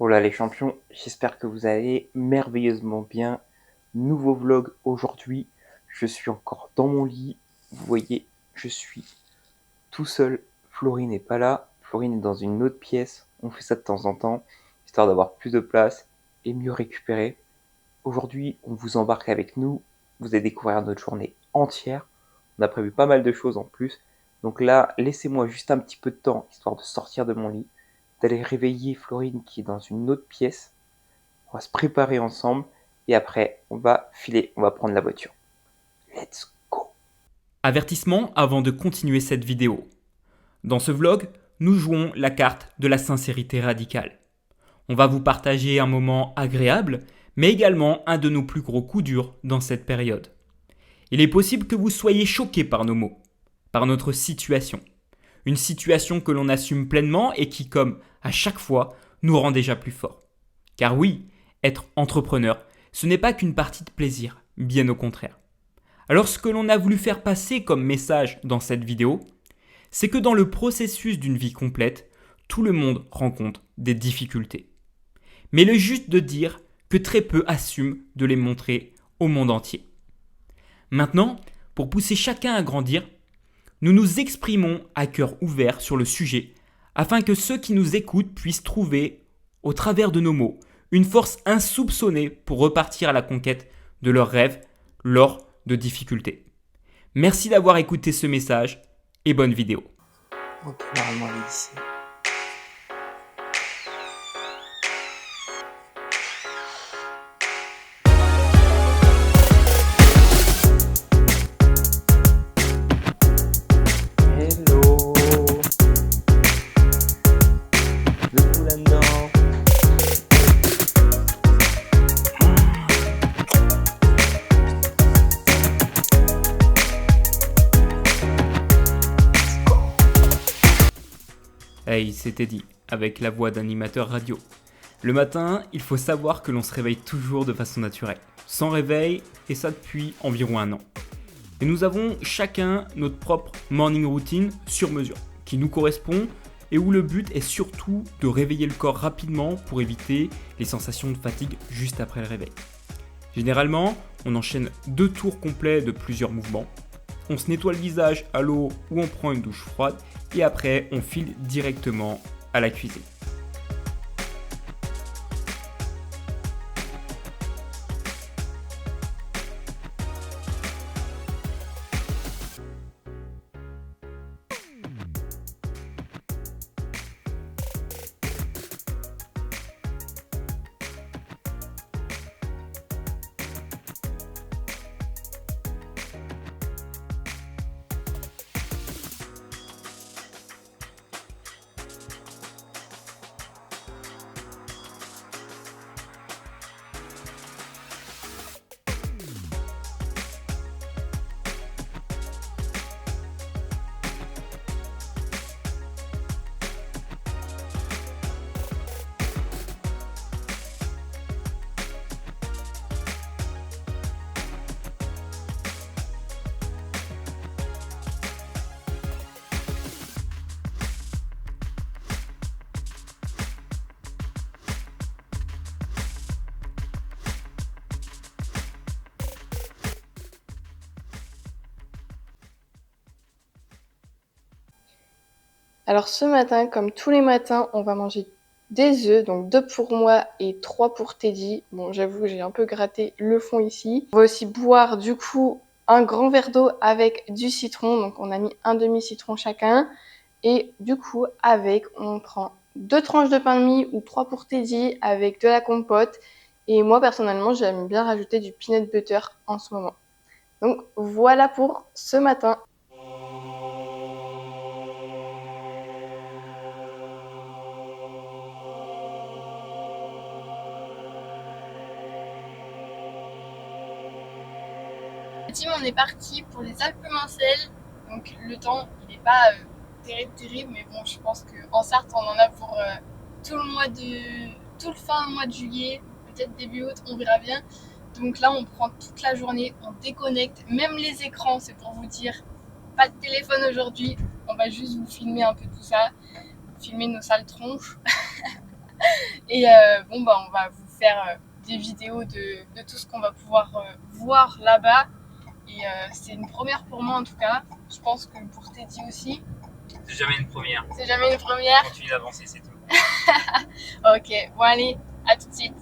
Voilà les champions, j'espère que vous allez merveilleusement bien. Nouveau vlog aujourd'hui, je suis encore dans mon lit. Vous voyez, je suis tout seul. Florine n'est pas là, Florine est dans une autre pièce. On fait ça de temps en temps, histoire d'avoir plus de place et mieux récupérer. Aujourd'hui, on vous embarque avec nous. Vous allez découvrir notre journée entière. On a prévu pas mal de choses en plus. Donc là, laissez-moi juste un petit peu de temps, histoire de sortir de mon lit, d'aller réveiller Florine qui est dans une autre pièce. On va se préparer ensemble et après, on va filer, on va prendre la voiture. Let's go! Avertissement avant de continuer cette vidéo. Dans ce vlog, nous jouons la carte de la sincérité radicale. On va vous partager un moment agréable, mais également un de nos plus gros coups durs dans cette période. Il est possible que vous soyez choqués par nos mots, par notre situation. Une situation que l'on assume pleinement et qui, comme à chaque fois, nous rend déjà plus forts. Car oui, être entrepreneur, ce n'est pas qu'une partie de plaisir, bien au contraire. Alors ce que l'on a voulu faire passer comme message dans cette vidéo, c'est que dans le processus d'une vie complète, tout le monde rencontre des difficultés. Mais il est juste de dire que très peu assument de les montrer au monde entier. Maintenant, pour pousser chacun à grandir, nous nous exprimons à cœur ouvert sur le sujet afin que ceux qui nous écoutent puissent trouver, au travers de nos mots, une force insoupçonnée pour repartir à la conquête de leurs rêves lors de difficultés. Merci d'avoir écouté ce message et bonne vidéo. Ok, normalement, elle est ici. Hello! Debout là-dedans. Hey, c'était dit, avec la voix d'animateur radio. Le matin, il faut savoir que l'on se réveille toujours de façon naturelle, sans réveil, et ça depuis environ 1 an. Et nous avons chacun notre propre morning routine sur mesure, qui nous correspond et où le but est surtout de réveiller le corps rapidement pour éviter les sensations de fatigue juste après le réveil. Généralement, on enchaîne 2 tours complets de plusieurs mouvements. On se nettoie le visage à l'eau ou on prend une douche froide et après on file directement à la cuisine. Alors ce matin, comme tous les matins, on va manger des œufs, donc 2 pour moi et 3 pour Teddy. Bon, j'avoue, j'ai un peu gratté le fond ici. On va aussi boire du coup un grand verre d'eau avec du citron, donc on a mis un demi-citron chacun. Et du coup, on prend 2 tranches de pain de mie ou 3 pour Teddy avec de la compote. Et moi, personnellement, j'aime bien rajouter du peanut butter en ce moment. Donc voilà pour ce matin. Effectivement, on est parti pour les Alpes-Mancelles. Donc le temps, il n'est pas terrible, mais bon, je pense qu'en Sarthe, on en a pour tout le fin mois de juillet, peut-être début août, on verra bien. Donc là, on prend toute la journée, on déconnecte, même les écrans, c'est pour vous dire, pas de téléphone aujourd'hui. On va juste vous filmer un peu tout ça, filmer nos sales tronches. Et bon, bah, on va vous faire des vidéos de tout ce qu'on va pouvoir voir là-bas. Et c'est une première pour moi en tout cas. Je pense que pour Teddy aussi. C'est jamais une première. C'est jamais une première. Continue d'avancer, c'est tout. Ok, bon allez, à tout de suite.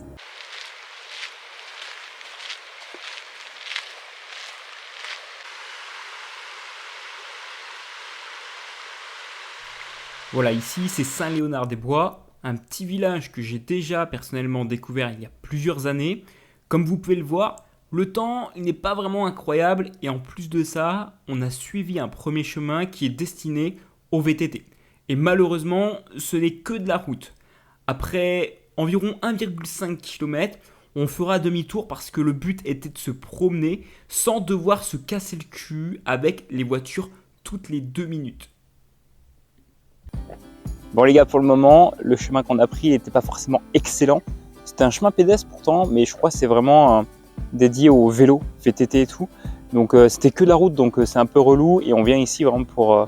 Voilà, ici c'est Saint-Léonard-des-Bois, un petit village que j'ai déjà personnellement découvert il y a plusieurs années. Comme vous pouvez le voir, le temps il n'est pas vraiment incroyable et en plus de ça, on a suivi un premier chemin qui est destiné au VTT. Et malheureusement, ce n'est que de la route. Après environ 1,5 km, on fera demi-tour parce que le but était de se promener sans devoir se casser le cul avec les voitures toutes les 2 minutes. Bon les gars, pour le moment, le chemin qu'on a pris n'était pas forcément excellent. C'était un chemin pédestre pourtant, mais je crois que c'est vraiment dédié au vélo, VTT et tout. Donc c'était que de la route, donc c'est un peu relou et on vient ici vraiment pour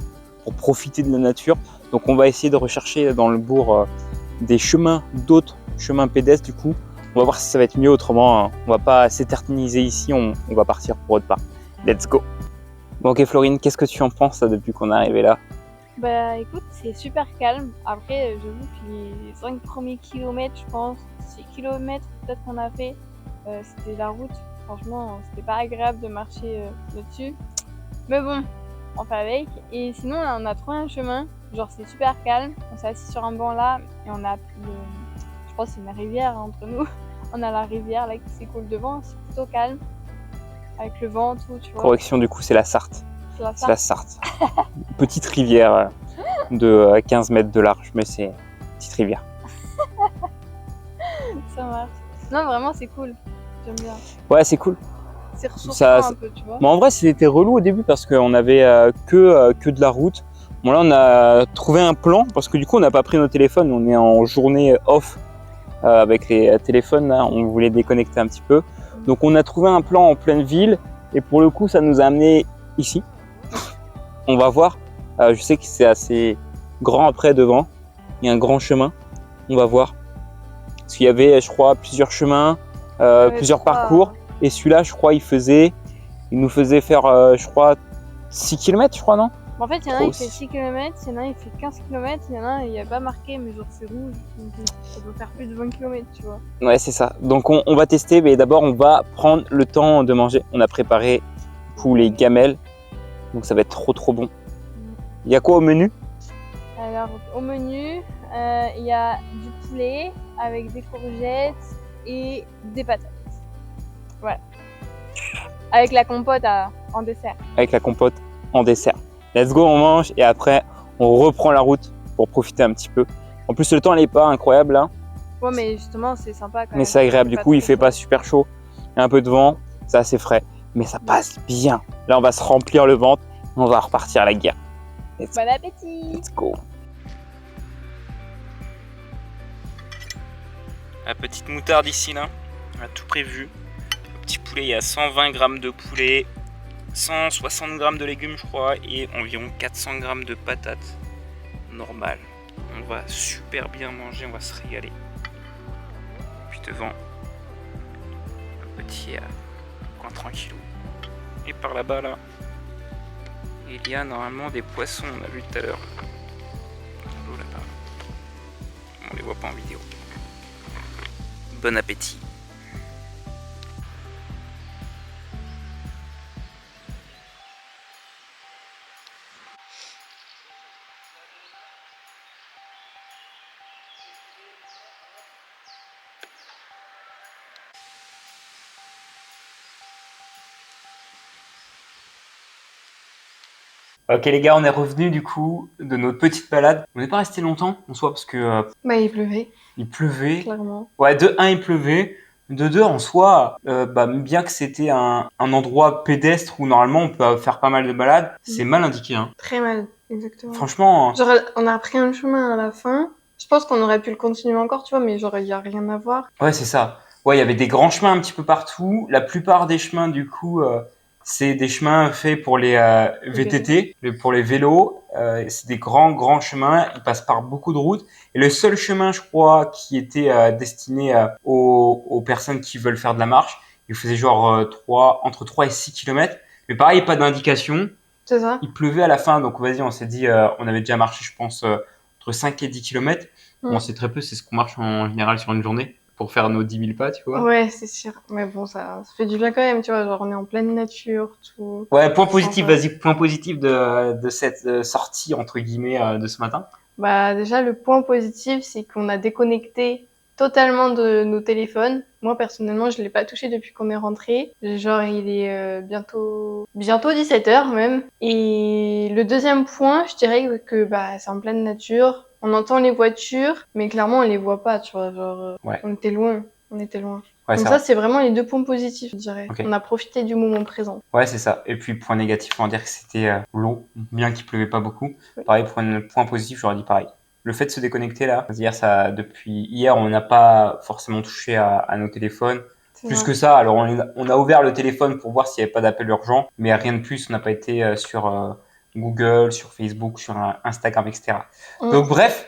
profiter de la nature. Donc on va essayer de rechercher dans le bourg des chemins, d'autres chemins pédestres du coup. On va voir si ça va être mieux, autrement on va pas s'éterniser ici, on va partir pour autre part. Let's go. Bon ok Florine, qu'est-ce que tu en penses là, depuis qu'on est arrivé là? Bah écoute, c'est super calme. Après, j'avoue que les 5 premiers kilomètres, je pense, 6 kilomètres peut-être qu'on a fait, c'était la route. Franchement, c'était pas agréable de marcher là-dessus. Mais bon, on fait avec. Et sinon, là, on a trouvé un chemin. Genre, c'est super calme. On s'est assis sur un banc là et on a pris, je pense que c'est une rivière entre nous. On a la rivière là qui s'écoule devant. C'est plutôt calme. Avec le vent, tout, tu vois. Correction, du coup, c'est la Sarthe. C'est la Sarthe. Une petite rivière de 15 mètres de large, mais c'est une petite rivière. Ça marche. Non, vraiment, c'est cool. J'aime bien. Ouais, c'est cool. C'est ressourçant un peu, tu vois. Mais en vrai, c'était relou au début parce qu'on avait que de la route. Bon, là, on a trouvé un plan parce que du coup, on n'a pas pris nos téléphones. On est en journée off avec les téléphones. Là, on voulait déconnecter un petit peu. Donc, on a trouvé un plan en pleine ville et pour le coup, ça nous a amené ici. On va voir. Je sais que c'est assez grand après devant. Il y a un grand chemin. On va voir. Parce qu'il y avait, je crois, plusieurs chemins, plusieurs parcours. Et celui-là, je crois, il nous faisait faire, je crois, 6 km, je crois, non? En fait, il y en a un qui fait 6 km, il y en a un qui fait 15 km, il y en a un il n'y a pas marqué, mais genre c'est rouge. Donc ça doit faire plus de 20 km, tu vois. Ouais, c'est ça. Donc on va tester, mais d'abord, on va prendre le temps de manger. On a préparé pour les gamelles. Donc ça va être trop bon. Il y a quoi au menu? Alors, au menu, il y a du poulet avec des courgettes et des patates. Voilà. Avec la compote en dessert. Avec la compote en dessert. Let's go, on mange et après, on reprend la route pour profiter un petit peu. En plus, le temps n'est pas incroyable là. Ouais, mais justement, c'est sympa quand même. Mais c'est agréable. Du coup, il fait pas super chaud. Il y a un peu de vent, c'est assez frais. Mais ça passe bien. Là, on va se remplir le ventre et on va repartir à la guerre. Bon appétit! Let's go. La petite moutarde ici là, on a tout prévu. Le petit poulet, il y a 120 grammes de poulet, 160 grammes de légumes je crois et environ 400 grammes de patates. Normal. On va super bien manger, on va se régaler. Puis devant, un petit coin tranquillou. Et par là-bas là, il y a normalement des poissons, on a vu tout à l'heure. L'eau là-bas. On les voit pas en vidéo. Bon appétit. Ok les gars, on est revenu du coup de notre petite balade. On n'est pas resté longtemps en soi parce que Bah, il pleuvait, il pleuvait. clairement. Ouais, de 1 il pleuvait. De 2 en soi, bien que c'était un endroit pédestre où normalement on peut faire pas mal de balades, c'est mal indiqué. Hein. Très mal, exactement. Franchement, Genre, on a pris un chemin à la fin. Je pense qu'on aurait pu le continuer encore, tu vois, mais genre, il n'y a rien à voir. ouais c'est ça. Ouais, il y avait des grands chemins un petit peu partout. La plupart des chemins du coup, C'est des chemins faits pour les VTT, pour les vélos. C'est des grands chemins. Ils passent par beaucoup de routes. Et le seul chemin, je crois, qui était destiné aux personnes qui veulent faire de la marche, il faisait genre entre 3 et 6 kilomètres. Mais pareil, pas d'indication. C'est ça. Il pleuvait à la fin, donc vas-y, on s'est dit, on avait déjà marché, je pense, entre 5 et 10 kilomètres. Bon, c'est très peu, c'est ce qu'on marche en général sur une journée pour faire nos 10 000 pas, tu vois. Ouais, c'est sûr. Mais bon, ça fait du bien quand même, tu vois. Genre, on est en pleine nature, tout. Ouais, point positif, Sympa. vas-y, point positif de cette sortie, entre guillemets, de ce matin. Bah, déjà, le point positif, c'est qu'on a déconnecté totalement de nos téléphones. Moi, personnellement, je l'ai pas touché depuis qu'on est rentré. Genre, il est bientôt 17h même. Et le deuxième point, je dirais que bah, c'est en pleine nature. On entend les voitures, mais clairement, on les voit pas, tu vois. Genre, Ouais. on était loin. On était loin. Ouais, Donc c'est ça, vrai. c'est vraiment les deux points positifs, je dirais. Ok. On a profité du moment présent. Ouais, c'est ça. Et puis, point négatif, on va dire que c'était l'eau, bien qu'il pleuvait pas beaucoup. Oui. Pareil, point positif, j'aurais dit pareil. Le fait de se déconnecter là, c'est-à-dire ça, depuis hier, on n'a pas forcément touché à nos téléphones. C'est Plus vrai. que ça, alors on a ouvert le téléphone pour voir s'il n'y avait pas d'appel urgent, mais rien de plus, on n'a pas été sur Google, sur Facebook, sur Instagram, etc. Donc bref,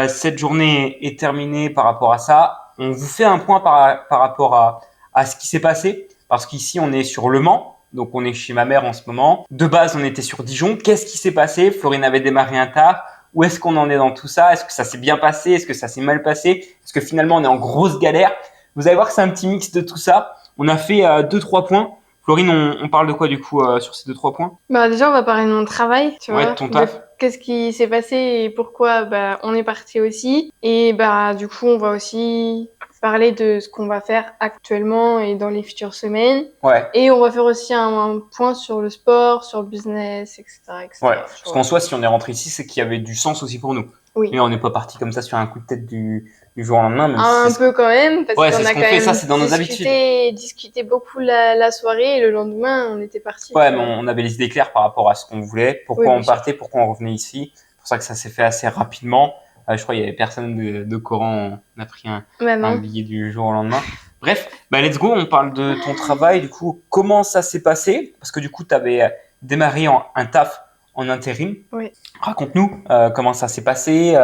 cette journée est terminée par rapport à ça. On vous fait un point par rapport à ce qui s'est passé, parce qu'ici on est sur Le Mans, donc on est chez ma mère en ce moment. De base, on était sur Dijon. Qu'est-ce qui s'est passé? Florine avait démarré un tard. Où est-ce qu'on en est dans tout ça? Est-ce que ça s'est bien passé? Est-ce que ça s'est mal passé? Est-ce que finalement on est en grosse galère? Vous allez voir que c'est un petit mix de tout ça. On a fait 2-3 points. Florine, on parle de quoi du coup sur ces 2-3 points? Bah déjà, on va parler de mon travail, tu Ouais, vois. de ton taf. Qu'est-ce qui s'est passé et pourquoi bah, on est parti aussi. Et bah du coup, on va aussi parler de ce qu'on va faire actuellement et dans les futures semaines. Ouais. Et on va faire aussi un point sur le sport, sur le business, etc. etc. Ouais. Parce qu'en soi, si on est rentré ici, c'est qu'il y avait du sens aussi pour nous. Oui. Mais on n'est pas parti comme ça sur un coup de tête du jour au lendemain. Même Un si peu quand même, parce Ouais, qu'on c'est a ce qu'on quand fait, même ça, c'est dans nos habitudes. discuté beaucoup la soirée et le lendemain, on était parti. Ouais, mais on avait les idées claires par rapport à ce qu'on voulait, pourquoi Oui, on bien sûr. partait, pourquoi on revenait ici. C'est pour ça que ça s'est fait assez rapidement. Je crois qu'il y avait personne de Coran. On a pris un Maintenant. billet du jour au lendemain. Bref, bah let's go, on parle de ton travail. Du coup, comment ça s'est passé? Parce que du coup, tu avais démarré un taf en intérim. Oui. Raconte-nous comment ça s'est passé,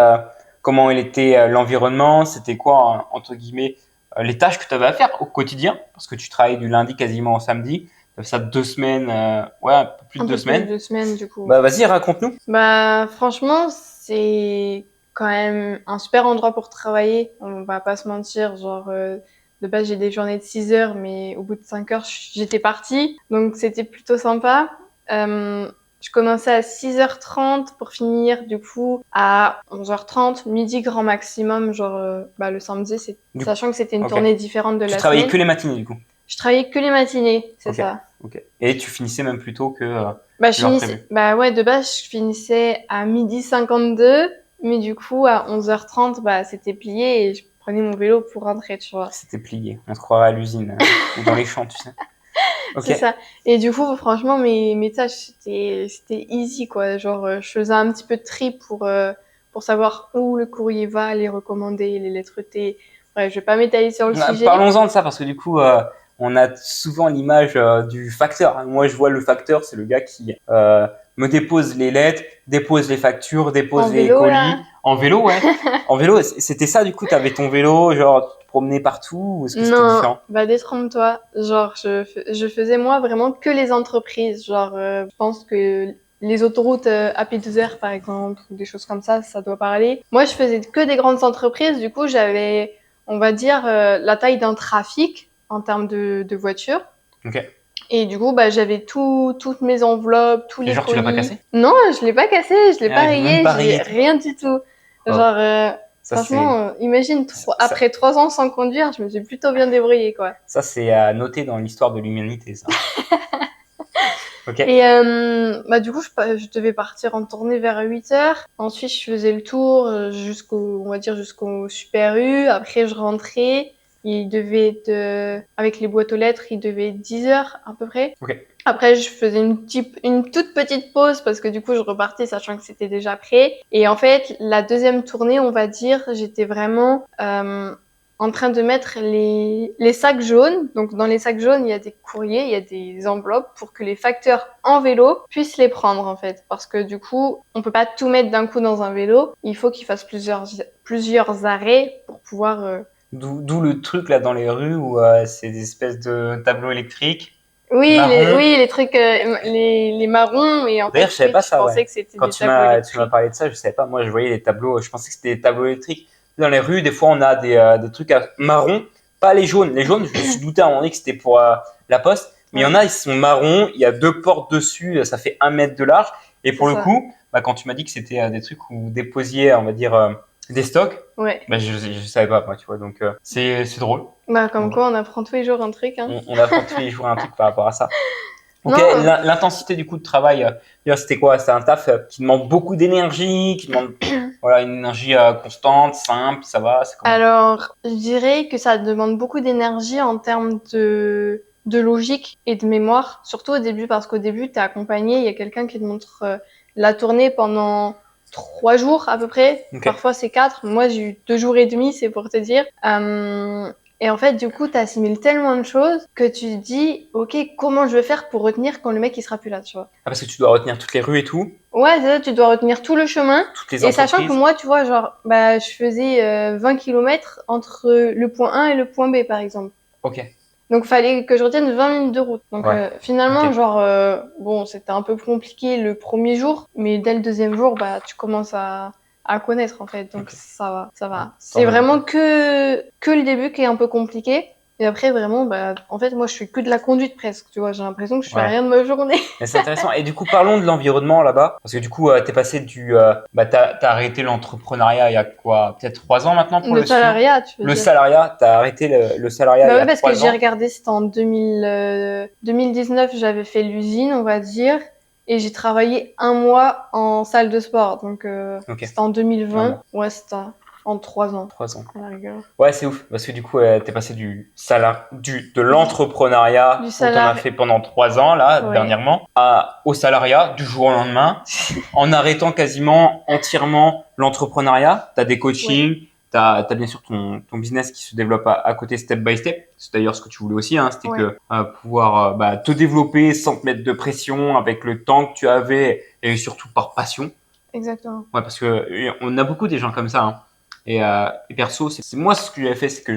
comment il était l'environnement, c'était quoi, entre guillemets, les tâches que tu avais à faire au quotidien, parce que tu travailles du lundi quasiment au samedi. Ça fait ça 2 semaines, ouais, un peu plus de 2 semaines. Un peu plus de 2 semaines du coup. Bah vas-y, raconte-nous. Bah franchement, c'est quand même un super endroit pour travailler. On va pas se mentir, genre de base j'ai des journées de 6 heures, mais au bout de 5 heures j'étais partie, donc c'était plutôt sympa. Je commençais à 6h30 pour finir du coup à 11h30, midi grand maximum, genre bah, le samedi, sachant que c'était une Ok. tournée différente de Tu la travaillais semaine. que les matinées du coup. Je travaillais que les matinées, c'est Ok. ça. Ok. Et tu finissais même plus tôt que Bah, je l'heure finissais, prévue. bah ouais, de base, je finissais à 12h52, mais du coup, à 11h30, bah, c'était plié et je prenais mon vélo pour rentrer, tu vois. C'était plié. On se croirait à l'usine ou dans les champs, tu sais. Ok. C'est ça. Et du coup, franchement, mes tâches, c'était easy, quoi. Genre, je faisais un petit peu de tri pour savoir où le courrier va, les recommander, les lettres T. Bref, je vais pas m'étaler sur le sujet. Parlons-en de ça parce que du coup, on a souvent l'image du facteur. Moi, je vois le facteur, c'est le gars qui me dépose les lettres, dépose les factures, dépose En les vélo, colis. là. En vélo, ouais. En vélo, c'était ça du coup, tu avais ton vélo, genre tu te promenais partout ou est-ce que c'était Non, différent? bah détrompe-toi. Genre, je faisais moi vraiment que les entreprises. Genre, je pense que les autoroutes à P2R, par exemple, ou des choses comme ça doit parler. Moi, je faisais que des grandes entreprises. Du coup, j'avais, on va dire, la taille d'un trafic en termes de voitures. Ok. Et du coup, bah, j'avais toutes mes enveloppes, tous Et les genre, tu l'as pas colis. cassé? Non, je l'ai pas cassé, je l'ai Ah, pas même rayé, pas j'ai rayé. rien du tout. Oh. Genre, Ça, franchement, imagine, ça- après 3 ans sans conduire, je me suis plutôt bien débrouillée, quoi. Ça, c'est à noter dans l'histoire de l'humanité, ça. Ok. Et bah, du coup, je devais partir en tournée vers 8h. Ensuite, je faisais le tour on va dire jusqu'au Super U. Après, je rentrais. Il devait être, avec les boîtes aux lettres, il devait être 10h à peu près. Ok. Après, je faisais une toute petite pause parce que du coup, je repartais sachant que c'était déjà prêt. Et en fait, la deuxième tournée, on va dire, j'étais vraiment en train de mettre les sacs jaunes. Donc dans les sacs jaunes, il y a des courriers, il y a des enveloppes pour que les facteurs en vélo puissent les prendre en fait. Parce que du coup, on peut pas tout mettre d'un coup dans un vélo. Il faut qu'ils fassent plusieurs arrêts pour pouvoir... D'où le truc là dans les rues où c'est des espèces de tableaux électriques. Oui, Marron. les trucs, les marrons. Et en D'ailleurs, fait, je savais pas je ça, pensais ouais. que c'était Quand des tu tableaux m'as électriques. parlé de ça, je savais pas. Moi, je voyais les tableaux. Je pensais que c'était des tableaux électriques. Dans les rues, des fois, on a des trucs marrons, pas les jaunes. Les jaunes, je me suis douté à un moment donné que c'était pour la poste. Mais il y en a, ils sont marrons. Il y a 2 portes dessus. Ça fait 1 mètre de large. Et pour C'est le ça. coup, quand tu m'as dit que c'était des trucs où vous déposiez, on va dire, des stocks, Ouais. je savais pas, moi, tu vois. Donc, c'est drôle. Comme Ouais. quoi, on apprend tous les jours un truc. Hein. On apprend tous les jours un truc par rapport à ça. Ok, Non. l'intensité du coup de travail, c'était quoi? C'était un taf qui demande beaucoup d'énergie, qui demande voilà, une énergie constante, simple, ça va, c'est comment? Alors, je dirais que ça demande beaucoup d'énergie en termes de logique et de mémoire, surtout au début, parce qu'au début, tu es accompagné, il y a quelqu'un qui te montre la tournée pendant 3 jours à peu près, Ok. parfois c'est 4, moi j'ai eu 2 jours et demi, c'est pour te dire. Et en fait, du coup, tu assimiles tellement de choses que tu te dis, ok, comment je vais faire pour retenir quand le mec il sera plus là, tu vois. Ah, parce que tu dois retenir toutes les rues et tout, Ouais, c'est ça, tu dois retenir tout le chemin. toutes les Et sachant que entreprises. moi, tu vois, genre, je faisais 20 km entre le point A et le point B, par exemple. Ok. Donc, fallait que je retienne 20 minutes de route. Donc, Ouais. finalement, Ok. genre, bon, c'était un peu compliqué le premier jour, mais dès le deuxième jour, tu commences à connaître, en fait. Donc, Ok. ça va, ça va. Tant C'est mieux. vraiment que le début qui est un peu compliqué. Et après, vraiment, en fait, moi, je fais que de la conduite presque, tu vois. J'ai l'impression que je fais Ouais. rien de ma journée. Mais c'est intéressant. Et du coup, parlons de l'environnement là-bas. Parce que du coup, t'es passé t'as arrêté l'entrepreneuriat il y a quoi? Peut-être 3 ans maintenant pour Le le suivre? salariat, tu veux Le dire. salariat, t'as arrêté le salariat il y Oui, a parce que 3 j'ai ans. regardé, c'était en 2019, j'avais fait l'usine, on va dire, et j'ai travaillé 1 mois en salle de sport. Donc, Ok. c'était en 2020. 1 mois. Ouais, c'était en 3 ans, 3 ans. à la rigueur. Ouais, c'est ouf. Parce que du coup, t'es passé de l'entrepreneuriat Du où t'en as salariat. fait pendant 3 ans, là, Ouais. dernièrement, au salariat du jour au lendemain, en arrêtant quasiment entièrement l'entrepreneuriat. T'as des coachings, t'as bien sûr ton business qui se développe à côté step by step. C'est d'ailleurs ce que tu voulais aussi, hein. C'était Ouais. que pouvoir te développer sans te mettre de pression avec le temps que tu avais et surtout par passion. Exactement. Ouais, parce que on a beaucoup des gens comme ça, hein. Et perso, c'est moi ce que j'avais fait, c'est que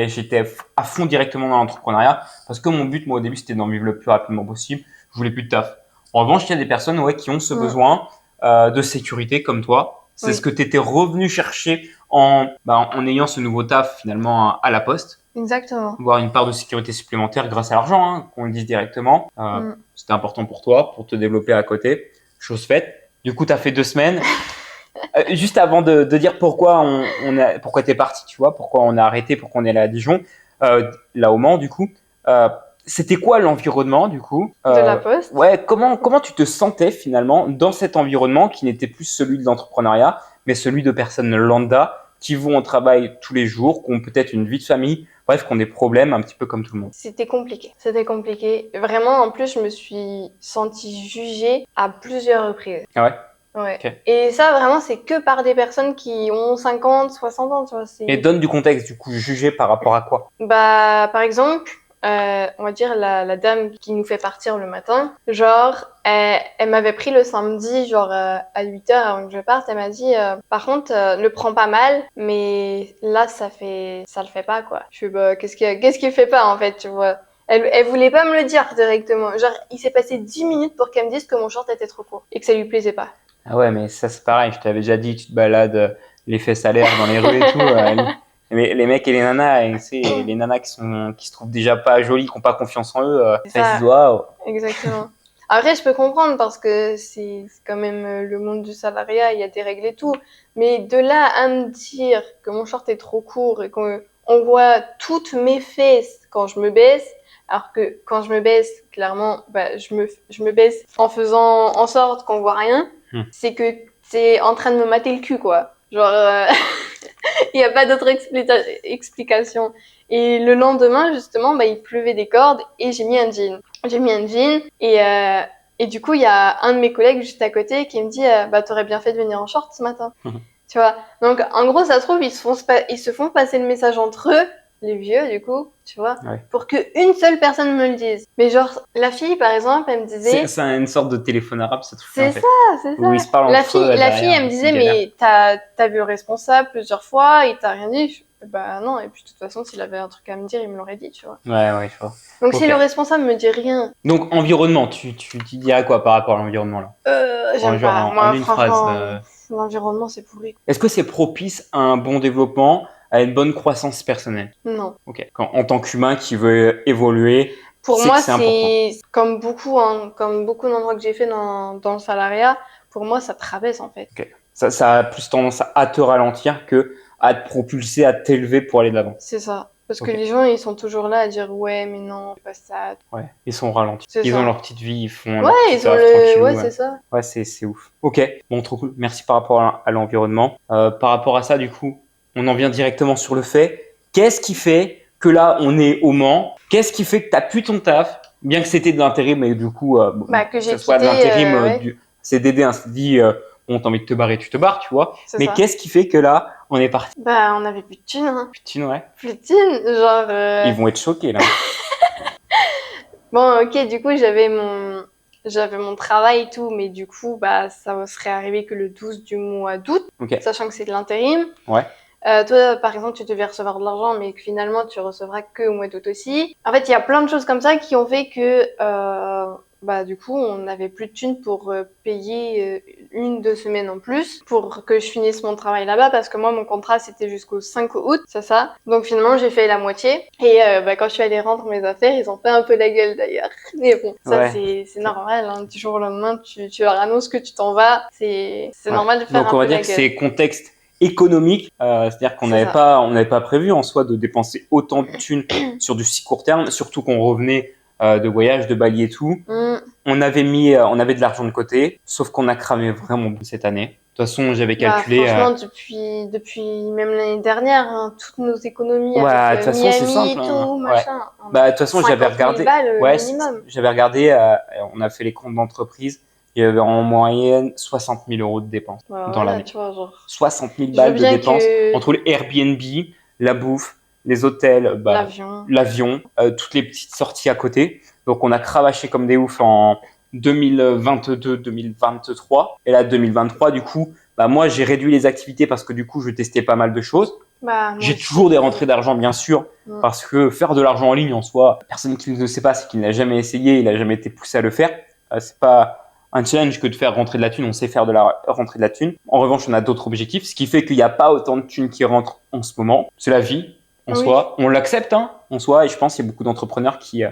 j'étais à fond directement dans l'entrepreneuriat parce que mon but, moi, au début, c'était d'en vivre le plus rapidement possible. Je voulais plus de taf. En revanche, il y a des personnes qui ont ce besoin de sécurité comme toi. C'est Oui. ce que tu étais revenu chercher en ayant ce nouveau taf finalement à la poste. Exactement. Avoir une part de sécurité supplémentaire grâce à l'argent, hein, qu'on le dise directement. C'était important pour toi, pour te développer à côté. Chose faite. Du coup, tu as fait 2 semaines. Juste avant de dire pourquoi pourquoi t'es parti, tu vois, pourquoi on a arrêté, pourquoi on est là à Dijon, là au Mans, du coup. C'était quoi l'environnement, du coup? De la poste. Ouais, comment tu te sentais finalement dans cet environnement qui n'était plus celui de l'entrepreneuriat, mais celui de personnes lambda qui vont au travail tous les jours, qui ont peut-être une vie de famille, bref, qui ont des problèmes un petit peu comme tout le monde. C'était compliqué. C'était compliqué. Vraiment, en plus, je me suis sentie jugée à plusieurs reprises. Ah ouais? Ouais. Ok. Et ça, vraiment, c'est que par des personnes qui ont 50, 60 ans, tu vois. Et donne du contexte, du coup, jugé par rapport à quoi? Par exemple, on va dire la dame qui nous fait partir le matin, genre, elle m'avait pris le samedi, genre, à 8h avant que je parte, elle m'a dit, par contre, le prends pas mal, mais là, ça le fait pas, quoi. Je fais, qu'est-ce qu'il fait pas, en fait, tu vois. Elle voulait pas me le dire directement. Genre, il s'est passé 10 minutes pour qu'elle me dise que mon short était trop court et que ça lui plaisait pas. Ah ouais, mais ça c'est pareil, je t'avais déjà dit, tu te balades les fesses à l'air dans les rues et tout. Les mecs et les nanas, les nanas qui se trouvent déjà pas jolies, qui n'ont pas confiance en eux, C'est elles ça. se disent waouh. Exactement. Après, je peux comprendre parce que c'est quand même le monde du salariat, il y a des règles et tout. Mais de là à me dire que mon short est trop court et qu'on voit toutes mes fesses quand je me baisse, alors que quand je me baisse, clairement, je me baisse en faisant en sorte qu'on voit rien, c'est que t'es en train de me mater le cul, quoi. Genre, il n'y a pas d'autre explication. Et le lendemain, justement, il pleuvait des cordes et j'ai mis un jean. Et du coup, il y a un de mes collègues juste à côté qui me dit t'aurais bien fait de venir en short ce matin. Tu vois. Donc, en gros, ça se trouve, ils se font passer le message entre eux les vieux, du coup, tu vois, Ouais. pour qu'une seule personne me le dise. Mais genre, la fille, par exemple, elle me disait... C'est une sorte de téléphone arabe, ce truc. C'est en fait. c'est ça. Où ils se parlent La entre eux, fille, derrière, elle me c'est disait, une galère. mais t'as vu le responsable plusieurs fois, il t'a rien dit. Bah non, et puis de toute façon, s'il avait un truc à me dire, il me l'aurait dit, tu vois. Ouais, je vois. Donc Ok. si le responsable me dit rien, Donc, environnement, tu dirais quoi par rapport à l'environnement là? j'aime Genre, pas. en Moi, une franchement, phrase. l'environnement, c'est pourri. Est-ce que c'est propice à un bon développement, à une bonne croissance personnelle? Non. Ok. En tant qu'humain qui veut évoluer, Pour c'est moi, que c'est important. c'est comme beaucoup d'endroits que j'ai fait dans le salariat, pour moi, ça te rabaisse en fait. Ok. Ça a plus tendance à te ralentir que à te propulser, à t'élever pour aller de l'avant. C'est ça. Parce Ok. que les gens, ils sont toujours là à dire ouais, mais non, fais pas ça. Ouais. Ils sont ralentis. C'est Ils ça. ont leur petite vie, ils font leur Ouais, petit ils ont taf le. tranquillou, Ouais, ouais. c'est ça. Ouais, c'est ouf. Ok, bon, trop cool. Merci par rapport à l'environnement. Par rapport à ça, du coup, on en vient directement sur le fait. Qu'est-ce qui fait que là, on est au Mans? Qu'est-ce qui fait que tu as pu ton taf, bien que c'était de l'intérim, mais du coup, bon, Bah, que que j'ai ce soit de quitté, l'intérim, ouais. c'est d'aider, hein, c'est dit, bon, t'as envie de te barrer, tu te barres, tu vois. C'est Mais ça. qu'est-ce qui fait que là, on est parti? Bah, on avait plus de thunes, hein. Putain, ouais. Plus de thunes, genre. Ils vont être choqués, là. Bon, ok, du coup, j'avais mon travail et tout, mais du coup, bah, ça serait arrivé que le 12 du mois d'août, Ok. sachant que c'est de l'intérim. Ouais. Toi, par exemple, tu devais recevoir de l'argent, mais que finalement, tu recevras que au mois d'août aussi. En fait, il y a plein de choses comme ça qui ont fait que, bah, du coup, on n'avait plus de thunes pour payer 1-2 semaines en plus pour que je finisse mon travail là-bas, parce que moi, mon contrat, c'était jusqu'au 5 août, c'est ça. Donc finalement, j'ai fait la moitié. Et bah, quand je suis allée rendre mes affaires, ils ont fait un peu la gueule d'ailleurs. Mais bon, ça, Ouais. c'est normal. Hein. Du jour au lendemain, tu leur annonces que tu t'en vas. C'est Ouais. normal de faire Donc, un on va peu dire la que gueule. c'est contexte économique, c'est-à-dire qu'on C'est n'avait ça. on n'avait pas prévu en soi de dépenser autant de thunes sur du si court terme, surtout qu'on revenait de voyage, de Bali et tout. On avait on avait de l'argent de côté, sauf qu'on a cramé vraiment cette année. De toute façon, j'avais Bah, calculé. franchement, depuis même l'année dernière, hein, toutes nos économies Ouais, de avec toute façon, c'est Miami et simple. tout, Hein. machin. Bah, de toute façon, j'avais 50 000 regardé. balles Ouais, minimum. j'avais regardé. On a fait les comptes d'entreprise. Il y avait en moyenne 60 000 euros de dépenses Bah, dans voilà, l'année. tu vois, genre. 60 000 Je veux balles de bien dépenses que entre les Airbnb, la bouffe, les hôtels, bah, l'avion. l'avion, toutes les petites sorties à côté. Donc, on a cravaché comme des oufs en 2022, 2023. Et là, 2023, du coup, bah, moi, j'ai réduit les activités parce que du coup, je testais pas mal de choses. Bah, moi J'ai aussi. toujours des rentrées d'argent, bien sûr, Mm. parce que faire de l'argent en ligne en soi, personne qui ne le sait pas, c'est qu'il n'a jamais essayé, il n'a jamais été poussé à le faire. C'est pas un challenge que de faire rentrer de la thune, on sait faire de la rentrée de la thune. En revanche, on a d'autres objectifs, ce qui fait qu'il n'y a pas autant de thunes qui rentrent en ce moment. C'est la vie, en Oui. soi. On l'accepte, hein, en soi, et je pense qu'il y a beaucoup d'entrepreneurs qui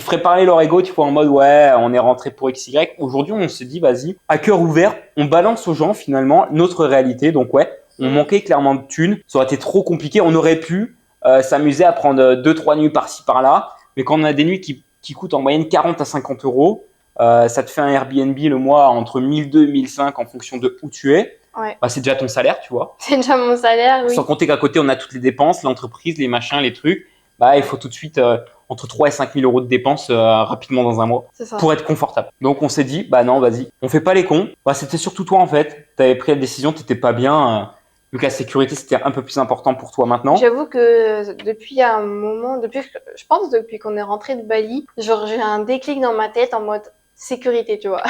feraient parler leur ego, tu vois, en mode, ouais, on est rentré pour XY. Aujourd'hui, on se dit, vas-y, à cœur ouvert, on balance aux gens, finalement, notre réalité. Donc, ouais, on manquait clairement de thunes. Ça aurait été trop compliqué. On aurait pu s'amuser à prendre 2-3 nuits par-ci, par-là. Mais quand on a des nuits qui coûtent en moyenne 40 à 50 euros, ça te fait un Airbnb le mois entre 1200 et 1500 en fonction de où tu es. Ouais. Bah, c'est déjà ton salaire, tu vois. C'est déjà mon salaire, oui. Sans compter qu'à côté, on a toutes les dépenses, l'entreprise, les machins, les trucs. Bah, il faut tout de suite entre 3 et 5 000 euros de dépenses rapidement dans un mois C'est ça. pour être confortable. Donc, on s'est dit, bah non, vas-y, on fait pas les cons. Bah, c'était surtout toi, en fait. Tu avais pris la décision, tu n'étais pas bien. Vu que la sécurité, c'était un peu plus important pour toi maintenant. J'avoue que depuis un moment, je pense depuis qu'on est rentré de Bali, genre j'ai un déclic dans ma tête en mode sécurité, tu vois.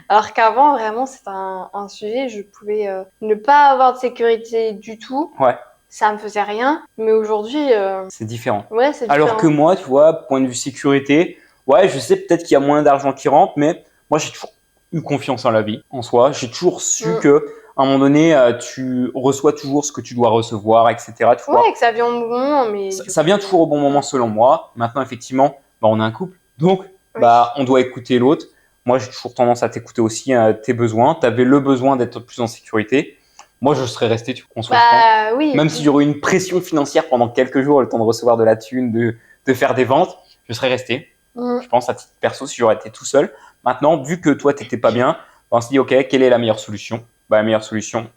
Alors qu'avant, vraiment, c'était un sujet, je pouvais ne pas avoir de sécurité du tout. Ouais. Ça me faisait rien. Mais aujourd'hui, C'est différent. ouais, c'est Alors différent. que moi, tu vois, point de vue sécurité, ouais, je sais peut-être qu'il y a moins d'argent qui rentre, mais moi, j'ai toujours eu confiance en la vie, en soi. J'ai toujours su que, à un moment donné, tu reçois toujours ce que tu dois recevoir, etc. Tu vois. Ouais, que ça vient au bon moment, mais Ça vient toujours au bon moment, selon moi. Maintenant, effectivement, bah, on a un couple, donc bah, on doit écouter l'autre. Moi, j'ai toujours tendance à t'écouter aussi tes besoins. Tu avais le besoin d'être plus en sécurité. Moi, je serais resté, on se reprend. Bah oui. Même s'il y aurait une pression financière pendant quelques jours, le temps de recevoir de la thune, de faire des ventes, je serais resté. Je pense à titre perso si j'aurais été tout seul. Maintenant, vu que toi, tu n'étais pas bien, on se dit, OK, quelle est la meilleure solution? Bah, la meilleure solution,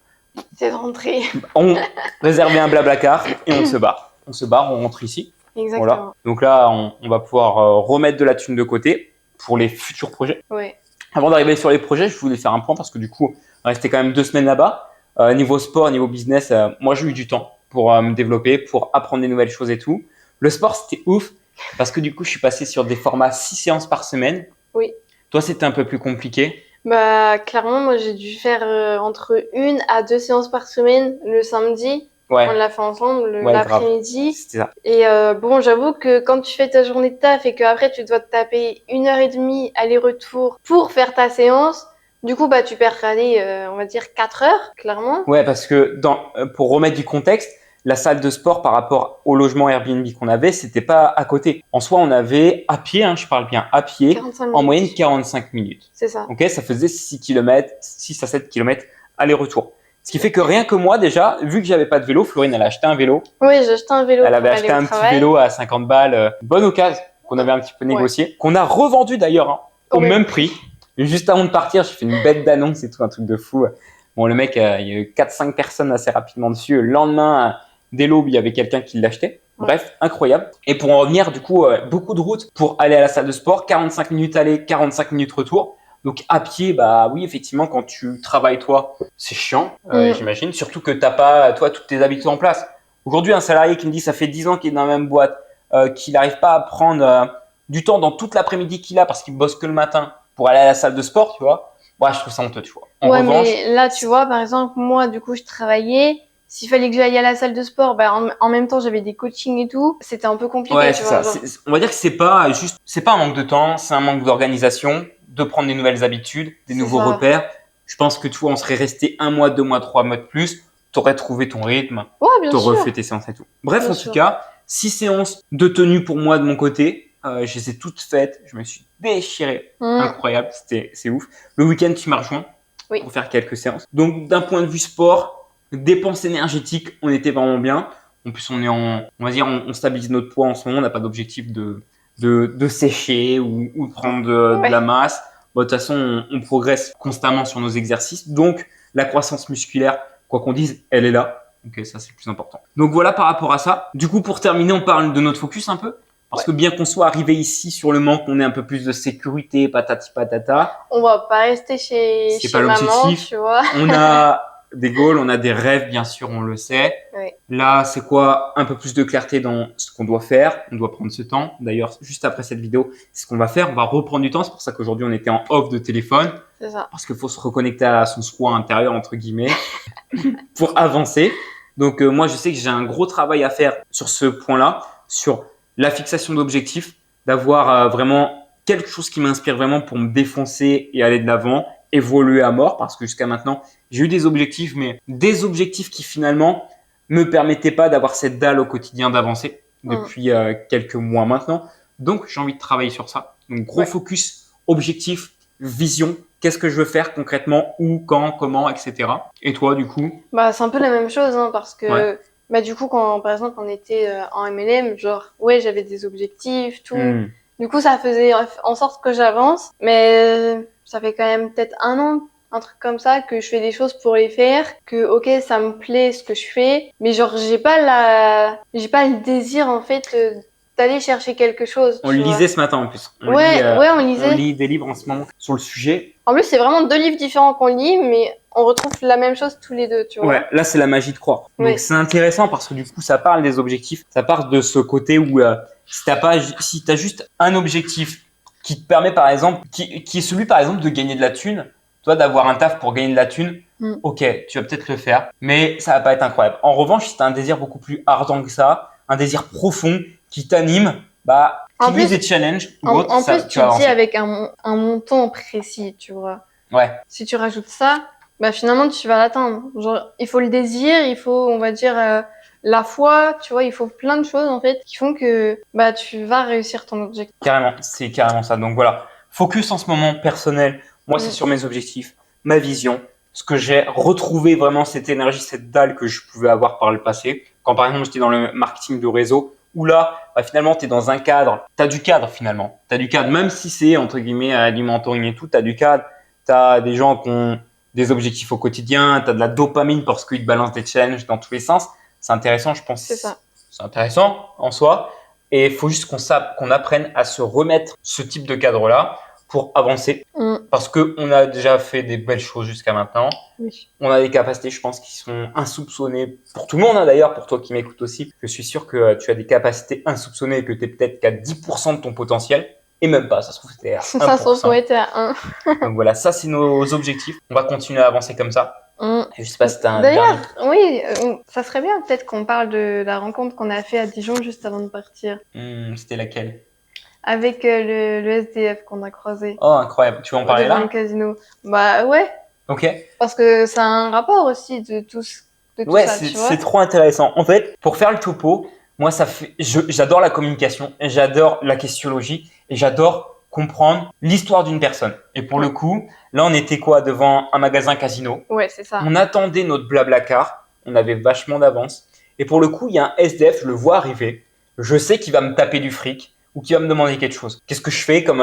C'est de rentrer. on réservait un blablacar et on se barre. On se barre, on rentre ici. Exactement. Voilà. Donc là, on va pouvoir remettre de la thune de côté pour les futurs projets. Ouais. Avant d'arriver sur les projets, je voulais faire un point parce que du coup, on restait quand même 2 semaines là-bas. Niveau sport, niveau business, moi j'ai eu du temps pour me développer, pour apprendre des nouvelles choses et tout. Le sport, c'était ouf parce que du coup, je suis passé sur des formats 6 séances par semaine. Oui. Toi, c'était un peu plus compliqué. Bah, clairement, moi, j'ai dû faire entre 1 à 2 séances par semaine le samedi. Ouais, On l'a fait ensemble ouais, grave. l'après-midi. C'était ça. Et bon, j'avoue que quand tu fais ta journée de taf et qu'après tu dois te taper 1h30 aller-retour pour faire ta séance, du coup, bah, tu perds, on va dire 4 heures, clairement. Ouais, parce que pour remettre du contexte, la salle de sport par rapport au logement Airbnb qu'on avait, c'était pas à côté. En soi, on avait à pied, je parle bien à pied, 45 minutes. en moyenne 45 minutes. C'est ça. Ok, ça faisait 6 km, 6 à 7 km aller-retour. Ce qui fait que rien que moi, déjà, vu que j'avais pas de vélo, Florine, elle a acheté un vélo. Oui, j'ai acheté un vélo Elle avait pour acheté aller un au petit travail. vélo à 50 balles, bonne occasion, qu'on avait un petit peu négocié, qu'on a revendu d'ailleurs au même prix. Et juste avant de partir, j'ai fait une bête d'annonce et tout, un truc de fou. Bon, le mec, il y a eu 4-5 personnes assez rapidement dessus. Le lendemain, dès l'aube, il y avait quelqu'un qui l'achetait. Bref, incroyable. Et pour en revenir, du coup, beaucoup de routes pour aller à la salle de sport, 45 minutes aller, 45 minutes retour. Donc à pied, bah oui, effectivement, quand tu travailles toi, c'est chiant, j'imagine. Surtout que t'as pas, toi, toutes tes habitudes en place. Aujourd'hui, un salarié qui me dit ça fait 10 ans qu'il est dans la même boîte, qu'il n'arrive pas à prendre du temps dans toute l'après-midi qu'il a parce qu'il bosse que le matin pour aller à la salle de sport, tu vois. Ouais, je trouve ça honteux, tu vois. En revanche, mais là, tu vois, par exemple, moi, du coup, je travaillais. S'il fallait que j'aille à la salle de sport, bah, en même temps, j'avais des coachings et tout. C'était un peu compliqué, ouais, tu c'est vois. ça. On va dire que c'est pas un manque de temps, c'est un manque d'organisation, de prendre des nouvelles habitudes, des nouveaux repères. Je pense que toi, on serait resté 1 mois, 2 mois, 3 mois de plus. T'aurais trouvé ton rythme. Ouais, bien sûr. T'aurais fait tes séances et tout. Bref, en tout cas, 6 séances de tenue pour moi de mon côté. Je les ai toutes faites. Je me suis déchiré. Incroyable. C'est ouf. Le week-end, tu m'as rejoint pour faire quelques séances. Donc, d'un point de vue sport, dépenses énergétiques, on était vraiment bien. En plus, on va dire, on stabilise notre poids en ce moment. On n'a pas d'objectif de sécher ou de prendre de la masse. Bon, de toute façon, on progresse constamment sur nos exercices. Donc, la croissance musculaire, quoi qu'on dise, elle est là. Ok, ça, c'est le plus important. Donc, voilà par rapport à ça. Du coup, pour terminer, on parle de notre focus un peu. Parce que bien qu'on soit arrivé ici sur le manque, on ait un peu plus de sécurité, patati patata. On va pas rester chez maman, tu vois. On a des goals, on a des rêves, bien sûr, on le sait. Oui. Là, c'est quoi? Un peu plus de clarté dans ce qu'on doit faire. On doit prendre ce temps. D'ailleurs, juste après cette vidéo, c'est ce qu'on va faire. On va reprendre du temps. C'est pour ça qu'aujourd'hui, on était en off de téléphone. C'est ça. Parce qu'il faut se reconnecter à son soi intérieur, entre guillemets, pour avancer. Donc, moi, je sais que j'ai un gros travail à faire sur ce point-là, sur la fixation d'objectifs, d'avoir vraiment quelque chose qui m'inspire vraiment pour me défoncer et aller de l'avant, évoluer à mort, parce que jusqu'à maintenant, j'ai eu des objectifs, mais des objectifs qui finalement me permettaient pas d'avoir cette dalle au quotidien d'avancer depuis quelques mois maintenant. Donc, j'ai envie de travailler sur ça. Donc, gros focus, objectif, vision. Qu'est-ce que je veux faire concrètement, où, quand, comment, etc. Et toi, du coup? Bah, c'est un peu la même chose, parce que bah, du coup, quand par exemple on était en MLM, genre, j'avais des objectifs, tout. Du coup, ça faisait en sorte que j'avance, mais ça fait quand même peut-être 1 an, un truc comme ça, que je fais des choses pour les faire, que ok, ça me plaît ce que je fais, mais genre, j'ai pas le désir, en fait, d'aller chercher quelque chose. On le lisait ce matin en plus. On lisait. On lit des livres en ce moment sur le sujet. En plus, c'est vraiment 2 livres différents qu'on lit, mais on retrouve la même chose tous les deux, tu vois. Ouais, là, c'est la magie de croire. Donc, c'est intéressant parce que du coup, ça parle des objectifs. Ça part de ce côté où si t'as juste un objectif qui te permet, par exemple, qui est celui, par exemple, de gagner de la thune, toi, d'avoir un taf pour gagner de la thune, ok, tu vas peut-être le faire, mais ça va pas être incroyable. En revanche, si t'as un désir beaucoup plus ardent que ça, un désir profond qui t'anime, bah, qui vise des challenges ou autre, en plus, tu le dis avec un montant précis, tu vois. Ouais. Si tu rajoutes ça, bah finalement tu vas l'atteindre. Genre, il faut le désir, il faut, on va dire, la foi, tu vois, il faut plein de choses en fait qui font que bah tu vas réussir ton objectif. Carrément, c'est carrément ça. Donc voilà, focus en ce moment personnel. Moi, c'est sur mes objectifs, ma vision, ce que j'ai retrouvé vraiment cette énergie, cette dalle que je pouvais avoir par le passé. Quand par exemple j'étais dans le marketing de réseau, où là, bah, finalement, tu es dans un cadre. Tu as du cadre finalement. Tu as du cadre, même si c'est entre guillemets du mentoring et tout, tu as du cadre. Tu as des gens qui ont des objectifs au quotidien, tu as de la dopamine parce qu'ils te balancent des challenges dans tous les sens. C'est intéressant, je pense. C'est ça. C'est intéressant en soi. Et il faut juste qu'on apprenne à se remettre ce type de cadre-là pour avancer. parce qu'on a déjà fait des belles choses jusqu'à maintenant. Oui. On a des capacités, je pense, qui sont insoupçonnées pour tout le monde, hein, d'ailleurs, pour toi qui m'écoutes aussi. Je suis sûr que tu as des capacités insoupçonnées et que tu es peut-être qu'à 10% de ton potentiel. Et même pas, ça se trouve, c'était à 1%. Ça se trouve, ouais, t'es à 1. Donc voilà, ça, c'est nos objectifs. On va continuer à avancer comme ça. Et je sais pas si t'as un D'ailleurs, dernier. oui, ça serait bien peut-être qu'on parle de la rencontre qu'on a fait à Dijon juste avant de partir. C'était laquelle? Avec le SDF qu'on a croisé. Oh, incroyable. Tu veux en parler devant là? le casino. Bah ouais, Ok. parce que ça a un rapport aussi de tout Ouais, ça, tu vois. c'est trop intéressant. En fait, pour faire le topo, moi, j'adore la communication, j'adore la questionnologie et j'adore comprendre l'histoire d'une personne. Et pour le coup, là, on était quoi devant un magasin casino. Ouais, c'est ça. On attendait notre Blablacar. On avait vachement d'avance. Et pour le coup, il y a un SDF, je le vois arriver. Je sais qu'il va me taper du fric ou qu'il va me demander quelque chose. Qu'est-ce que je fais comme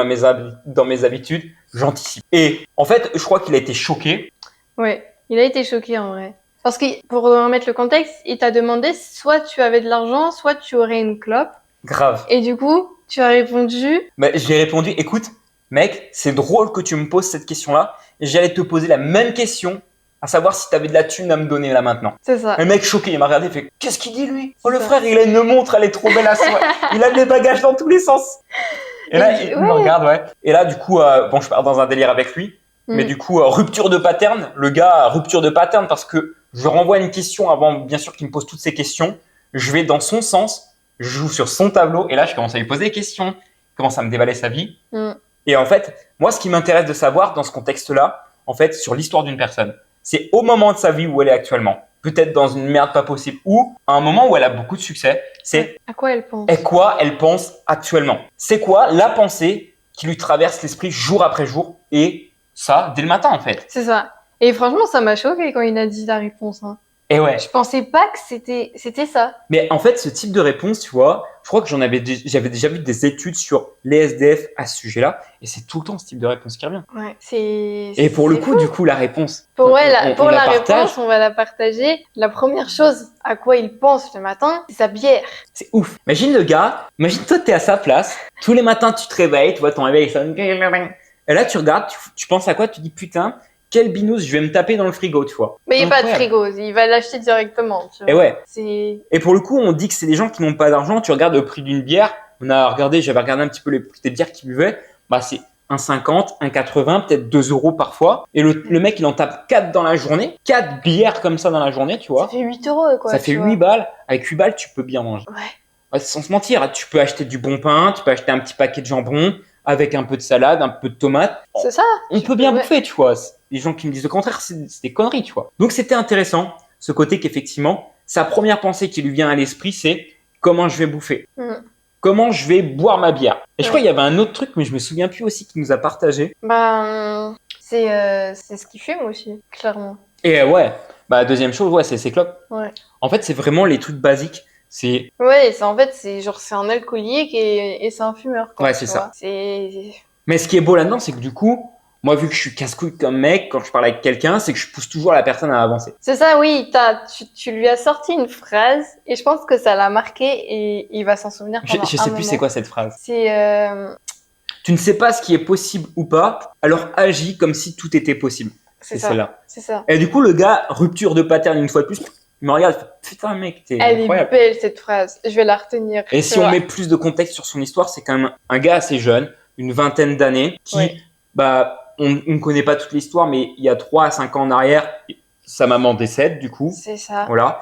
dans mes habitudes? J'anticipe. Et en fait, je crois qu'il a été choqué. Ouais, il a été choqué en vrai. Parce que pour remettre le contexte, il t'a demandé soit tu avais de l'argent, soit tu aurais une clope. Grave. Et du coup, tu as répondu. Mais j'ai répondu, écoute, mec, c'est drôle que tu me poses cette question-là. Et j'allais te poser la même question, à savoir si tu avais de la thune à me donner là maintenant. C'est ça. Le mec choqué, il m'a regardé, il fait, qu'est-ce qu'il dit lui? Oh, le ça. frère, il a une montre, elle est trop belle à soi. Il a des bagages dans tous les sens. Et là, il me regarde, ouais. Et là, du coup, bon, je pars dans un délire avec lui. Mais du coup, rupture de pattern. Le gars, rupture de pattern parce que je renvoie une question avant, bien sûr, qu'il me pose toutes ces questions. Je vais dans son sens. Je joue sur son tableau. Et là, je commence à lui poser des questions. Il commence à me dévaler sa vie. Et en fait, moi, ce qui m'intéresse de savoir dans ce contexte-là, en fait, sur l'histoire d'une personne, c'est au moment de sa vie où elle est actuellement. Peut-être dans une merde pas possible ou à un moment où elle a beaucoup de succès. C'est à quoi elle pense. À quoi elle pense actuellement. C'est quoi la pensée qui lui traverse l'esprit jour après jour et ça, dès le matin, en fait. C'est ça. Et franchement, ça m'a choqué quand il a dit la réponse. Hein. Et ouais. Je pensais pas que c'était ça. Mais en fait, ce type de réponse, tu vois, je crois que j'avais déjà vu des études sur les SDF à ce sujet-là, et c'est tout le temps ce type de réponse qui revient. Ouais, Et pour le coup, fou. du coup, la réponse. Pour on la partage. réponse, on va la partager. La première chose à quoi il pense le matin, c'est sa bière. C'est ouf. Imagine le gars, imagine toi, t'es à sa place, tous les matins, tu te réveilles, tu vois ton réveil, ça. Et là, tu regardes, tu penses à quoi? Tu dis putain, quel binous je vais me taper dans le frigo, tu vois. Mais il n'y a pas de frigo, il va l'acheter directement. Tu vois. Et ouais. Et pour le coup, on dit que c'est des gens qui n'ont pas d'argent. Tu regardes le prix d'une bière. J'avais regardé un petit peu les prix des bières qu'ils buvaient. Bah, c'est 1,50, 1,80, peut-être 2 euros parfois. Et le mec, il en tape 4 dans la journée. 4 bières comme ça dans la journée, tu vois. Ça fait 8 euros, quoi. Ça fait 8 balles. Avec 8 balles, tu peux bien manger. Ouais. Sans se mentir, tu peux acheter du bon pain, tu peux acheter un petit paquet de jambon avec un peu de salade, un peu de tomate. C'est ça. On peut bien bouffer, tu vois. Les gens qui me disent le contraire, c'est des conneries, tu vois. Donc, c'était intéressant, ce côté qu'effectivement, sa première pensée qui lui vient à l'esprit, c'est comment je vais bouffer. Comment je vais boire ma bière. Et je crois qu'il y avait un autre truc, mais je me souviens plus aussi qu'il nous a partagé. Bah, c'est ce qu'il fume aussi, clairement. Et ouais, bah, deuxième chose, ouais, c'est ses clopes. Ouais. En fait, c'est vraiment les trucs basiques. Ouais, en fait, c'est un alcoolique et c'est un fumeur, quoi. Ouais, c'est ça. C'est... Mais ce qui est beau là-dedans, c'est que du coup, moi, vu que je suis casse-couille comme mec, quand je parle avec quelqu'un, c'est que je pousse toujours la personne à avancer. C'est ça, oui. Tu lui as sorti une phrase et je pense que ça l'a marqué et il va s'en souvenir pendant Je sais plus c'est quoi cette phrase. C'est... Tu ne sais pas ce qui est possible ou pas, alors agis comme si tout était possible. C'est celle-là. C'est ça. Et du coup, le gars, rupture de pattern une fois de plus, il me regarde, putain mec, t'es incroyable. Elle est belle cette phrase, je vais la retenir. Et si on met plus de contexte sur son histoire, c'est quand même un gars assez jeune, une vingtaine d'années, qui, on ne connaît pas toute l'histoire, mais il y a 3 à 5 ans en arrière, sa maman décède du coup. C'est ça. Voilà.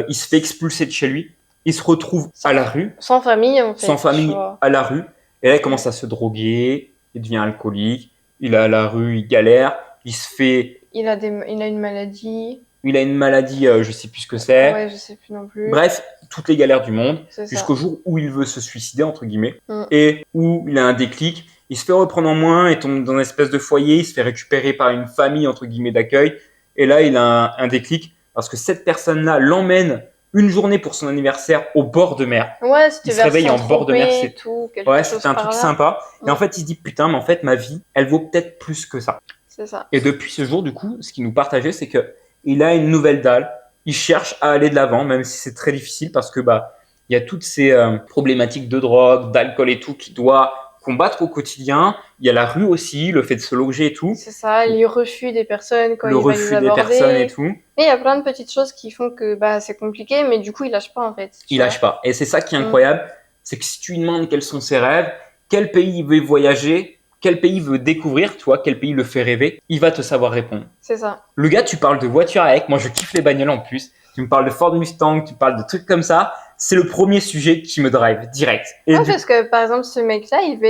Il se fait expulser de chez lui, il se retrouve à la rue. Sans famille en fait. Sans famille, à la rue. Et là, il commence à se droguer, il devient alcoolique, il est à la rue, il galère, il se fait... Il a une maladie... Il a une maladie, je sais plus ce que c'est. Ouais, je sais plus non plus. Bref, toutes les galères du monde, jusqu'au ça. jour où il veut se suicider, entre guillemets, et où il a un déclic. Il se fait reprendre en main, il tombe dans une espèce de foyer, il se fait récupérer par une famille, entre guillemets, d'accueil. Et là, il a un déclic parce que cette personne-là l'emmène une journée pour son anniversaire au bord de mer. Ouais, il se réveille en bord de mer, c'est tout. Ouais, c'était un truc sympa. Et en fait, il se dit, putain, mais en fait, ma vie, elle vaut peut-être plus que ça. C'est ça. Et depuis ce jour, du coup, ce qu'il nous partageait, c'est que il a une nouvelle dalle. Il cherche à aller de l'avant, même si c'est très difficile parce que il y a toutes ces problématiques de drogue, d'alcool et tout qui doit combattre au quotidien. Il y a la rue aussi, le fait de se loger et tout. C'est ça, les refus des personnes quand Le il va les refus des aborder. personnes et tout. Mais il y a plein de petites choses qui font que c'est compliqué, mais du coup, il lâche pas en fait. Il lâche pas. Et c'est ça qui est incroyable, c'est que si tu lui demandes quels sont ses rêves, quel pays il veut voyager, quel pays il veut découvrir, tu vois, quel pays le fait rêver, il va te savoir répondre. C'est ça. Le gars, tu parles de voiture avec, moi je kiffe les bagnoles en plus. Tu me parles de Ford Mustang, tu parles de trucs comme ça. C'est le premier sujet qui me drive direct. Et Parce que par exemple, ce mec-là, il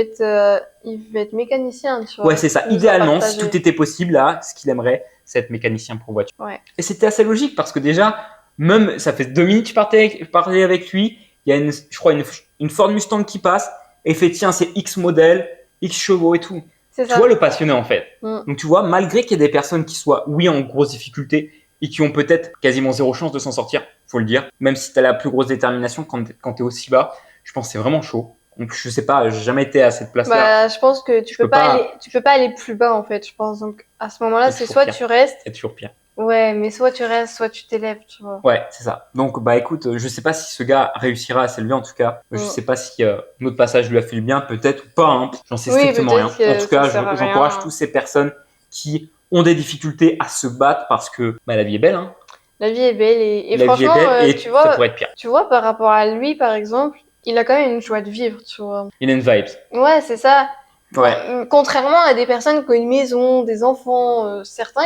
va être mécanicien, tu vois. ouais, c'est ça. Idéalement, si tout était possible, là, ce qu'il aimerait, c'est être mécanicien pour voiture. Ouais. Et c'était assez logique parce que déjà, même, ça fait 2 minutes que je parlais avec lui. Il y a je crois, une Ford Mustang qui passe et il fait, tiens, c'est X modèle, X chevaux et tout. C'est Tu ça. vois le passionné en fait. Mm. Donc tu vois, malgré qu'il y ait des personnes qui soient, oui, en grosse difficulté et qui ont peut-être quasiment zéro chance de s'en sortir, faut le dire, même si tu as la plus grosse détermination quand tu es aussi bas, je pense que c'est vraiment chaud. Donc je sais pas, j'ai jamais été à cette place-là. Je pense que tu peux pas aller plus bas en fait, je pense. Donc à ce moment-là, c'est soit tu restes. C'est toujours pire. Ouais, mais soit tu restes, soit tu t'élèves, tu vois. Ouais, c'est ça. Donc, écoute, je sais pas si ce gars réussira à s'élever en tout cas. Je sais pas si notre passage lui a fait du bien, peut-être ou pas. Hein. J'en sais strictement rien. En tout cas, j'encourage toutes ces personnes qui ont des difficultés à se battre parce que la vie est belle. Hein. La vie est belle et la franchement, vie est belle et tu vois, ça pourrait être pire. Tu vois, par rapport à lui, par exemple, il a quand même une joie de vivre, tu vois. Il a une vibe. Ouais, c'est ça. Ouais. Contrairement à des personnes qui ont une maison, des enfants, certains,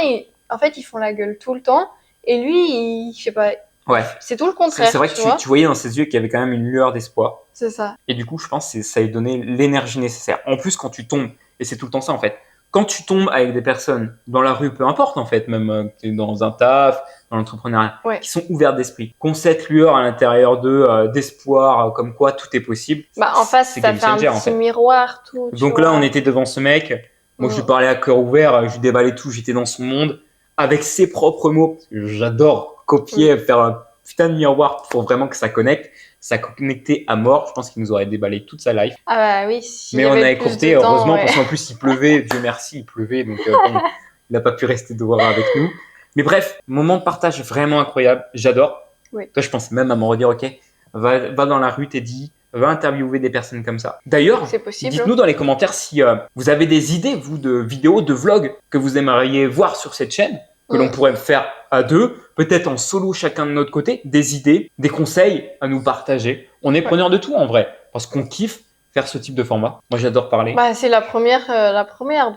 en fait, ils font la gueule tout le temps. Et lui, je sais pas. Ouais. C'est tout le contraire. C'est vrai que tu voyais dans ses yeux qu'il y avait quand même une lueur d'espoir. C'est ça. Et du coup, je pense que ça lui donnait l'énergie nécessaire. En plus, quand tu tombes, et c'est tout le temps ça en fait, quand tu tombes avec des personnes dans la rue, peu importe en fait, même tu es dans un taf, dans l'entrepreneuriat, qui sont ouvertes d'esprit, qui ont cette lueur à l'intérieur d'eux, d'espoir, comme quoi tout est possible. En face, ça fait un petit miroir, tout. Donc là, on était devant ce mec. Moi, je lui parlais à cœur ouvert, je lui déballais tout, j'étais dans son monde, avec ses propres mots, parce que j'adore copier, faire un putain de miroir pour vraiment que ça connecte. Ça connectait à mort. Je pense qu'il nous aurait déballé toute sa life. Ah oui. Mais on a écourté, heureusement, parce qu'en plus, il pleuvait. Dieu merci, il pleuvait. Donc, il n'a pas pu rester dehors avec nous. Mais bref, moment de partage vraiment incroyable. J'adore. Oui. Toi, je pense même à me redire, ok, va dans la rue, Teddy. Va interviewer des personnes comme ça. D'ailleurs, dites-nous dans les commentaires si vous avez des idées, vous, de vidéos, de vlogs que vous aimeriez voir sur cette chaîne, que l'on pourrait faire à deux, peut-être en solo chacun de notre côté, des idées, des conseils à nous partager. On est preneur de tout en vrai, parce qu'on kiffe faire ce type de format. Moi, j'adore parler. C'est la première,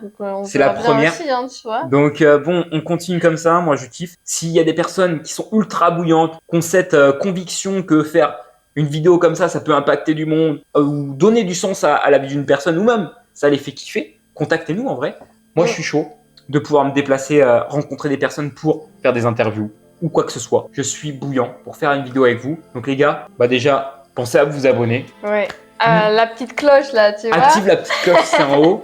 donc on c'est la première. Aussi, hein, tu vois. Donc on continue comme ça. Moi, je kiffe. S'il y a des personnes qui sont ultra bouillantes, qui ont cette conviction que faire une vidéo comme ça peut impacter du monde ou donner du sens à la vie d'une personne ou même ça les fait kiffer, contactez-nous en vrai. Moi, je suis chaud de pouvoir me déplacer, rencontrer des personnes pour faire des interviews ou quoi que ce soit. Je suis bouillant pour faire une vidéo avec vous. Donc les gars, déjà, pensez à vous abonner. Ouais. La petite cloche là, tu vois. Active la petite cloche, c'est en haut.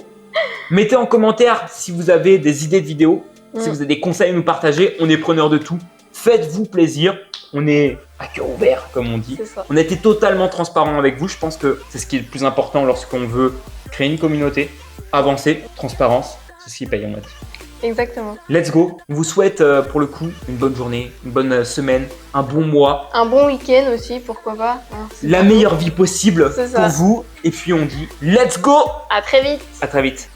Mettez en commentaire si vous avez des idées de vidéos, si vous avez des conseils à nous partager. On est preneur de tout. Faites-vous plaisir. On est à cœur ouvert, comme on dit. On a été totalement transparent avec vous. Je pense que c'est ce qui est le plus important lorsqu'on veut créer une communauté, avancer, transparence. C'est ce qui paye, on a dit. Exactement. Let's go. On vous souhaite pour le coup une bonne journée, une bonne semaine, un bon mois. Un bon week-end aussi, pourquoi pas. La meilleure vie possible pour vous. Et puis on dit let's go. À très vite. À très vite.